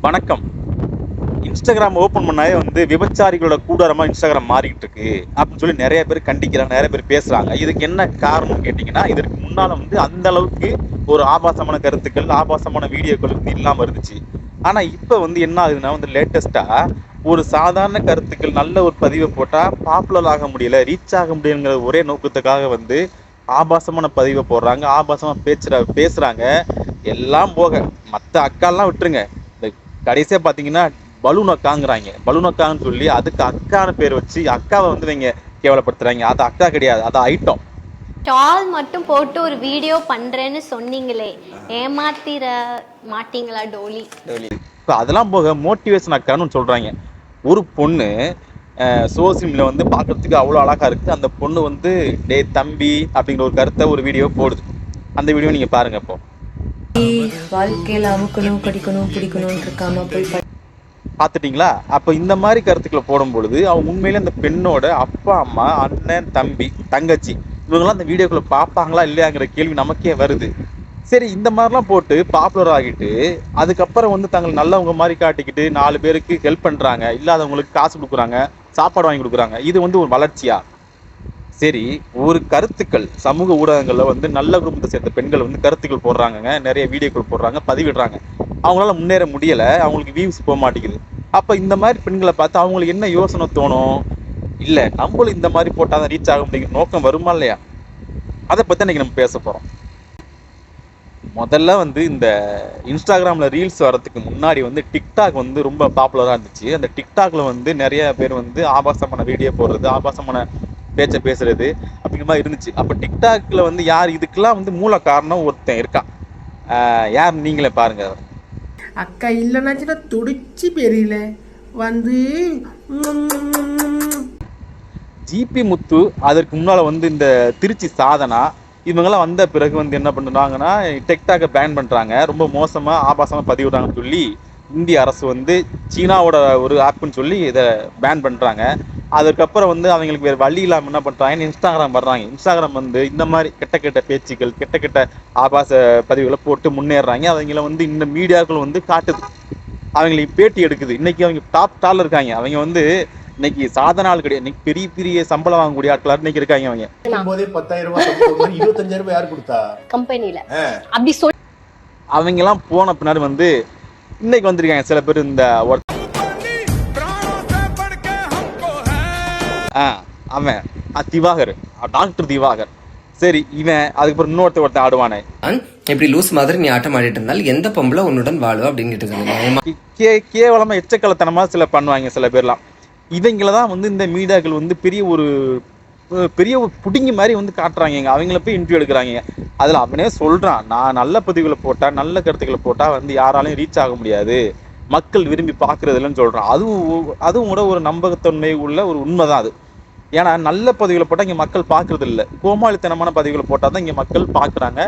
வணக்கம். Instagram open பண்ணாலே வந்து விபச்சாரிகளோட கூடாரமாக இன்ஸ்டாகிராம் மாறிக்கிட்டு இருக்கு அப்படின்னு சொல்லி நிறைய பேர் கண்டிக்கிறாங்க, நிறைய பேர் பேசுகிறாங்க. இதுக்கு என்ன காரணம்னு கேட்டிங்கன்னா, இதற்கு முன்னால் வந்து அந்த அளவுக்கு ஒரு ஆபாசமான கருத்துக்கள், ஆபாசமான வீடியோக்கள் வந்து இல்லாமல் இருந்துச்சு. ஆனால் இப்போ வந்து என்ன ஆகுதுன்னா வந்து லேட்டஸ்ட்டாக ஒரு சாதாரண கருத்துக்கள் நல்ல ஒரு பதிவை போட்டால் பாப்புலர் ஆக முடியல, ரீச் ஆக முடியுங்கிற ஒரே நோக்கத்துக்காக வந்து ஆபாசமான பதிவை போடுறாங்க, ஆபாசமாக பேசுகிறாங்க. எல்லாம் போக மற்ற அக்காலாம் விட்டுருங்க, இந்த கடைசியாக பார்த்தீங்கன்னா பலூன் அக்காங்கிறாங்க. பலூன் அக்கான்னு சொல்லி அதுக்கு அக்கான பேர் வச்சு அக்காவை வந்து இவங்க கேவலப்படுத்துறாங்க. அது அக்கா கிடையாது, அது ஐட்டம். ஸ்டால் மட்டும் போட்டு ஒரு வீடியோ பண்றேன்னு சொன்னீங்களே, ஏமாத்திர மாட்டீங்களா டோலி? இப்போ அதெல்லாம் போக மோட்டிவேஷன் அக்கான்னு சொல்றாங்க. ஒரு பொண்ணு சோசியல் மீடியா வந்து பார்க்கறதுக்கு அவ்வளோ அழகா இருக்கு. அந்த பொண்ணு வந்து டே தம்பி அப்படிங்கிற ஒரு கருத்தை ஒரு வீடியோ போடுது. அந்த வீடியோ நீங்க பாருங்க. இப்போ வாழ்க்கையில அமுக்கணும் படிக்கணும் பிடிக்கணும் இருக்காம போய் பார்த்துட்டிங்களா? அப்போ இந்த மாதிரி கருத்துக்களை போடும் பொழுது அவங்க உண்மையிலே அந்த பெண்ணோட அப்பா அம்மா, அண்ணன், தம்பி, தங்கச்சி இவங்கெல்லாம் அந்த வீடியோக்குள்ள பார்ப்பாங்களா இல்லையாங்கிற கேள்வி நமக்கே வருது. சரி, இந்த மாதிரிலாம் போட்டு பாப்புலர் ஆகிட்டு அதுக்கப்புறம் வந்து தங்களை நல்லவங்க மாதிரி காட்டிக்கிட்டு 4 பேருக்கு ஹெல்ப் பண்ணுறாங்க, இல்லாதவங்களுக்கு காசு கொடுக்குறாங்க, சாப்பாடு வாங்கி கொடுக்குறாங்க. இது வந்து ஒரு வளர்ச்சியா? சரி, ஒரு கருத்துக்கள் சமூக ஊடகங்களில் வந்து நல்ல குடும்பத்தை சேர்ந்த பெண்கள் வந்து கருத்துக்கள் போடுறாங்க, நிறைய வீடியோக்கள் போடுறாங்க, பதிவிடுறாங்க. அவங்களால முன்னேற முடியலை, அவங்களுக்கு வியூஸ் போக மாட்டேங்குது. அப்போ இந்த மாதிரி பெண்களை பார்த்து அவங்களுக்கு என்ன யோசனை தோணும்? இல்லை, நம்மளும் இந்த மாதிரி போட்டால் தான் ரீச் ஆக முடியுங்கிற நோக்கம் வருமா இல்லையா? அதை பற்றி இன்னைக்கு நம்ம பேச போகிறோம். முதல்ல வந்து இந்த இன்ஸ்டாகிராமில் ரீல்ஸ் வரதுக்கு முன்னாடி வந்து டிக்டாக் வந்து ரொம்ப பாப்புலராக இருந்துச்சு. அந்த டிக்டாக்ல வந்து நிறைய பேர் வந்து ஆபாசமான வீடியோ போடுறது, ஆபாசமான பேச்சை பேசுறது அப்படிங்கிற மாதிரி இருந்துச்சு. அப்போ டிக்டாக்ல வந்து யார் இதுக்கெல்லாம் வந்து மூல காரணம் ஒருத்தன் இருக்கான். யார் நீங்களே பாருங்க. அக்கா இல்லைன்னாச்சுன்னா துடிச்சு பெரியல வந்து ஜிபி முத்து, அதற்கு முன்னால் வந்து இந்த திருச்சி சாதனா, இவங்கெல்லாம் வந்த பிறகு வந்து என்ன பண்ணுறாங்கன்னா டிக்டாக்கை பேன் பண்ணுறாங்க. ரொம்ப மோசமாக ஆபாசமாக பதிவிடுறாங்கன்னு சொல்லி இந்திய அரசு வந்து சீனாவோட ஒரு ஆப்புன்னு சொல்லி இதை பேன் பண்ணுறாங்க. அதுக்கப்புறம் வந்து அவங்களுக்கு வேறு வழி இல்லாமல் என்ன பண்ணுறாங்கன்னு இன்ஸ்டாகிராம் வர்றாங்க. இன்ஸ்டாகிராம் வந்து இந்த மாதிரி கெட்ட கெட்ட பேச்சுக்கள், கெட்ட கெட்ட ஆபாச பதிவுகளை போட்டு முன்னேறாங்க. அவங்கள வந்து இந்த மீடியாக்கள் வந்து காட்டுது, அவங்களுக்கு பேட்டி எடுக்குது. இன்னைக்கு அவங்க டாப்ல இருக்காங்க. அவங்க வந்து இன்னைக்கு சாதன ஆள் கிடையாது, இன்னைக்கு பெரிய பெரிய சம்பளம் வாங்கக்கூடிய ஆட்கள் இன்னைக்கு இருக்காங்க. அவங்க 10,000 ரூபாய் 25,000 ரூபாய் யார் கொடுத்தா கம்பெனில அப்படி சொல்லி அவங்க எல்லாம் போன பின்னாடி வந்து இன்னைக்கு வந்திருக்காங்க சில பேர். இந்த அவன் திவாகர், டாக்டர் திவாகர். சரி, இவன் அதுக்கப்புறம் இன்னொருத்தன் ஆடுவானே, இப்படி லூஸ் மாதிரி நீ ஆட்டம் ஆடிட்டு இருந்தால் எந்த பொம்பளை உன்னுடன் வாழுவா அப்படின்னு கேட்டு கேவலமா எச்சக்கலத்தனமா சில பண்ணுவாங்க சில பேர்லாம். இவங்களதான் வந்து இந்த மீடியாக்கள் வந்து பெரிய ஒரு புடிங்கி மாதிரி வந்து காட்டுறாங்க. அவங்கள போய் இன்டர்வியூ எடுக்கிறாங்க. அதில் அவனே சொல்றான், நான் நல்ல பதிவுகளை போட்டா, நல்ல கருத்துக்களை போட்டா வந்து யாராலையும் ரீச் ஆக முடியாது, மக்கள் விரும்பி பார்க்கறது இல்லைன்னு சொல்றான். அதுவும் கூட ஒரு நம்பகத்தன்மை உள்ள ஒரு உண்மைதான் அது. ஏன்னா நல்ல பதிவுகளை போட்டால் இங்கே மக்கள் பார்க்கறது இல்லை, கோமாளித்தனமான பதிவுகளை போட்டால் தான் இங்கே மக்கள் பார்க்குறாங்க.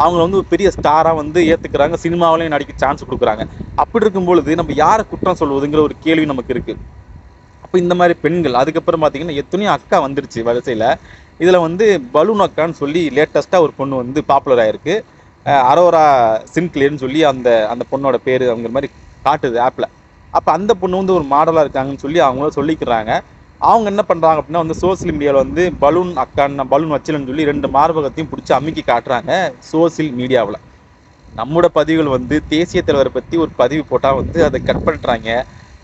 அவங்கள வந்து ஒரு பெரிய ஸ்டாராக வந்து ஏற்றுக்கிறாங்க, சினிமாவிலையும் நடிக்க சான்ஸ் கொடுக்குறாங்க. அப்படி இருக்கும் பொழுது நம்ம யாரை குற்றம் சொல்வதுங்கிற ஒரு கேள்வி நமக்கு இருக்குது. அப்போ இந்த மாதிரி பெண்கள் அதுக்கப்புறம் பார்த்தீங்கன்னா எத்தனையோ அக்கா வந்துருச்சு வரிசையில். இதில் வந்து பலூன் அக்கான்னு சொல்லி லேட்டஸ்ட்டாக ஒரு பொண்ணு வந்து பாப்புலர் ஆகிருக்கு. அரோரா சின்க்ளியர்னு சொல்லி அந்த பொண்ணோட பேர் அவங்க மாதிரி காட்டுது ஆப்பில். அப்போ அந்த பொண்ணு வந்து ஒரு மாடலாக இருக்காங்கன்னு சொல்லி அவங்களும் சொல்லிக்கிறாங்க. அவங்க என்ன பண்ணுறாங்க அப்படின்னா வந்து சோசியல் மீடியாவில் வந்து பலூன் அக்கான்னு பலூன் வச்சிலன்னு சொல்லி 2 மார்பகத்தையும் பிடிச்சி அமுக்கி காட்டுறாங்க சோசியல் மீடியாவில். நம்மளோட பதிவுகள் வந்து தேசிய தலைவரை பற்றி ஒரு பதிவு போட்டால் வந்து அதை கட் பண்ணுறாங்க.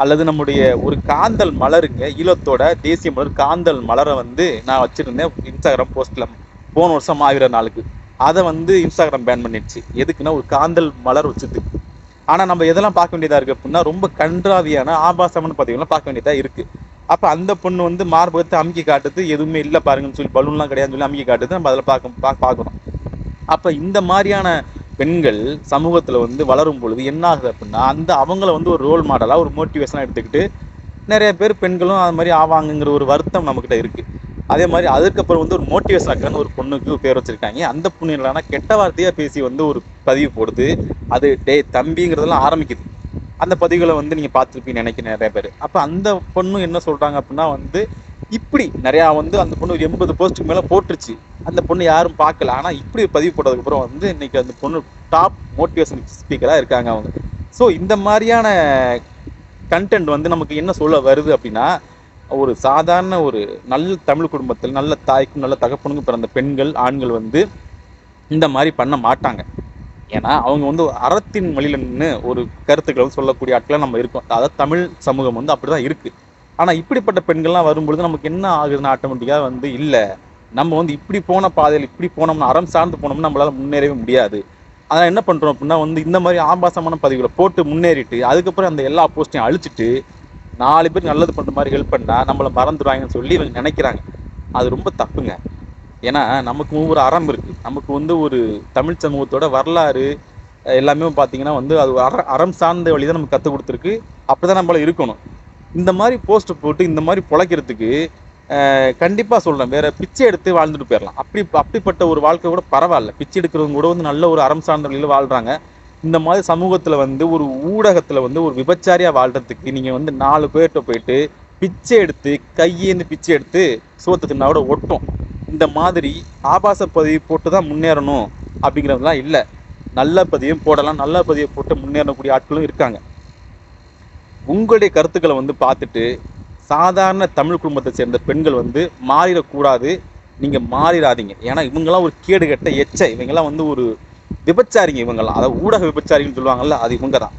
அல்லது நம்முடைய ஒரு காந்தல் மலருங்க, ஈழத்தோட தேசிய மலர் காந்தல் மலரை வந்து நான் வச்சுருந்தேன் இன்ஸ்டாகிராம் போஸ்ட்டில் போன வருஷம் ஆகிற நாளுக்கு. அதை வந்து இன்ஸ்டாகிராம் பேன் பண்ணிடுச்சு. எதுக்குன்னா ஒரு காந்தல் மலர் வச்சுது. ஆனால் நம்ம எதெல்லாம் பார்க்க வேண்டியதாக இருக்குது அப்படின்னா ரொம்ப கன்றாவியான ஆபாசமான பதிவுலாம் பார்க்க வேண்டியதாக இருக்குது. அப்போ அந்த பொண்ணு வந்து மார்பகத்தை அமுக்கி காட்டுது, எதுவுமே இல்லை பாருங்கன்னு சொல்லி, பலூன்லாம் கிடையாதுன்னு சொல்லி அமுக்கி காட்டுது. நம்ம அதில் பார்க்குறோம். அப்போ இந்த மாதிரியான பெண்கள் சமூகத்தில் வந்து வளரும் பொழுது என்ன ஆகுது அப்படின்னா அவங்கள வந்து ஒரு ரோல் மாடலாக ஒரு மோட்டிவேஷனாக எடுத்துக்கிட்டு நிறைய பேர் பெண்களும் அது மாதிரி ஆவாங்கங்கிற ஒரு வருத்தம் நம்மக்கிட்ட இருக்குது. அதே மாதிரி அதுக்கப்புறம் வந்து ஒரு மோட்டிவேஷன் அக்கான்னு ஒரு பொண்ணுக்கு பேர் வச்சுருக்காங்க. அந்த பொண்ணு இல்லைன்னா கெட்ட வார்த்தையாக பேசி வந்து ஒரு பதிவு போடுது. அது டே தம்பிங்கிறதெல்லாம் ஆரம்பிக்குது. அந்த பதிவுகளை வந்து நீங்கள் பார்த்துருப்பீங்கன்னு நினைக்கிறேன் நிறைய பேர். அப்போ அந்த பொண்ணு என்ன சொல்கிறாங்க அப்படின்னா வந்து இப்படி நிறையா வந்து அந்த பொண்ணு 80 போஸ்ட்டுக்கு மேலே போட்டுருச்சு. அந்த பொண்ணு யாரும் பார்க்கல. ஆனால் இப்படி பதிவு போட்டதுக்கப்புறம் வந்து இன்னைக்கு அந்த பொண்ணு டாப் மோட்டிவேஷன் ஸ்பீக்கராக இருக்காங்க. அவங்க ஸோ இந்த மாதிரியான கண்டென்ட் வந்து நமக்கு என்ன சொல்ல வருது அப்படின்னா, ஒரு சாதாரண ஒரு நல்ல தமிழ் குடும்பத்தில் நல்ல தாய்க்கும் நல்ல தகப்பனுக்கும் பிறந்த பெண்கள் ஆண்கள் வந்து இந்த மாதிரி பண்ண மாட்டாங்க. ஏன்னா அவங்க வந்து அறத்தின் வழியில நின்று ஒரு கருத்துக்களை வந்து சொல்லக்கூடிய ஆட்களாக நம்ம இருக்கோம். அதாவது தமிழ் சமூகம் வந்து அப்படிதான் இருக்கு. ஆனால் இப்படிப்பட்ட பெண்கள்லாம் வரும்பொழுது நமக்கு என்ன ஆகுதுன்னு ஆட்டோமேட்டிக்காக வந்து இல்லை, நம்ம வந்து இப்படி போன பாதையில் இப்படி போனோம்னா, அறம் சார்ந்து போனோம்னா நம்மளால முன்னேறவே முடியாது. அதனால் என்ன பண்ணுறோம் அப்படின்னா வந்து இந்த மாதிரி ஆபாசமான பதிவுகளை போட்டு முன்னேறிட்டு அதுக்கப்புறம் அந்த எல்லா போஸ்ட்டையும் அழிச்சிட்டு 4 பேர் நல்லது பண்ணுற மாதிரி ஹெல்ப் பண்ணால் நம்மளை மறந்துடுவாங்கன்னு சொல்லி இவங்க நினைக்கிறாங்க. அது ரொம்ப தப்புங்க. ஏன்னா நமக்கு ஒரு அறம் இருக்குது. நமக்கு வந்து ஒரு தமிழ் சமூகத்தோட வரலாறு எல்லாமே பார்த்தீங்கன்னா வந்து அது அறம் சார்ந்த வழி தான் நமக்கு கற்றுக் கொடுத்துருக்கு. அப்படி தான் நம்மள இருக்கணும். இந்த மாதிரி போஸ்ட் போட்டு இந்த மாதிரி பொழைக்கிறதுக்கு கண்டிப்பாக சொல்கிறேன், வேற பிச்சை எடுத்து வாழ்ந்துட்டு போயிடலாம். அப்படிப்பட்ட ஒரு வாழ்க்கை கூட பரவாயில்ல. பிச்சை எடுக்கிறவங்க கூட வந்து நல்ல ஒரு அறம் சார்ந்த வழியில் வாழ்கிறாங்க. இந்த மாதிரி சமூகத்தில் வந்து ஒரு ஊடகத்தில் வந்து ஒரு விபச்சாரியாக வாழ்கிறதுக்கு நீங்கள் வந்து 4 பேர்கிட்ட போயிட்டு பிச்சை எடுத்து கையேந்து பிச்சை எடுத்து சோத்து தின்னாவோட ஒட்டும். இந்த மாதிரி ஆபாச பதிவு போட்டு தான் முன்னேறணும் அப்படிங்கிறதுலாம் இல்லை. நல்ல பதிவையும் போடலாம், நல்ல பதிவை போட்டு முன்னேறக்கூடிய ஆட்களும் இருக்காங்க. உங்களுடைய கருத்துக்களை வந்து பார்த்துட்டு சாதாரண தமிழ் குடும்பத்தை சேர்ந்த பெண்கள் வந்து மாறிடக்கூடாது. நீங்கள் மாறிடாதீங்க. ஏன்னா இவங்கெல்லாம் ஒரு கேடு கட்ட எச்ச, இவங்கெல்லாம் வந்து ஒரு விபச்சாரிங்க. இவங்கெல்லாம் அதாவது ஊடக விபச்சாரின்னு சொல்லுவாங்கல்ல, அது இவங்க தான்.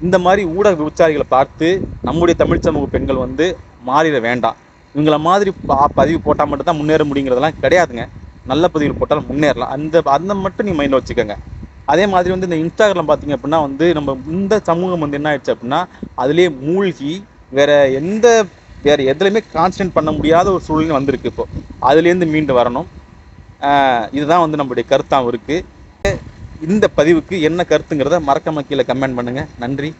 இந்த மாதிரி ஊடக விபச்சாரிகளை பார்த்து நம்முடைய தமிழ் சமூக பெண்கள் வந்து மாறிட வேண்டாம். இவங்கள மாதிரி பதிவு போட்டால் மட்டும் தான் முன்னேற முடியுங்கிறதெல்லாம் கிடையாதுங்க. நல்ல பதிவு போட்டாலும் முன்னேறலாம். அந்த மட்டும் நீ மைண்டில் வச்சுக்கோங்க. அதே மாதிரி வந்து இந்த இன்ஸ்டாகிராம் பார்த்தீங்க அப்படின்னா வந்து நம்ம இந்த சமூகம் வந்து என்ன ஆயிடுச்சு அப்படின்னா அதுலேயே மூழ்கி வேற எதுலையுமே கான்சன்ட்ரேட் பண்ண முடியாத ஒரு சூழ்நிலை வந்திருக்கு. இப்போ அதுலேருந்து மீண்டு வரணும். இதுதான் வந்து நம்மளுடைய கருத்தாகவும் இருக்குது. இந்த பதிவுக்கு என்ன கருத்துங்கிறத மறக்காம கீழே கமெண்ட் பண்ணுங்கள். நன்றி.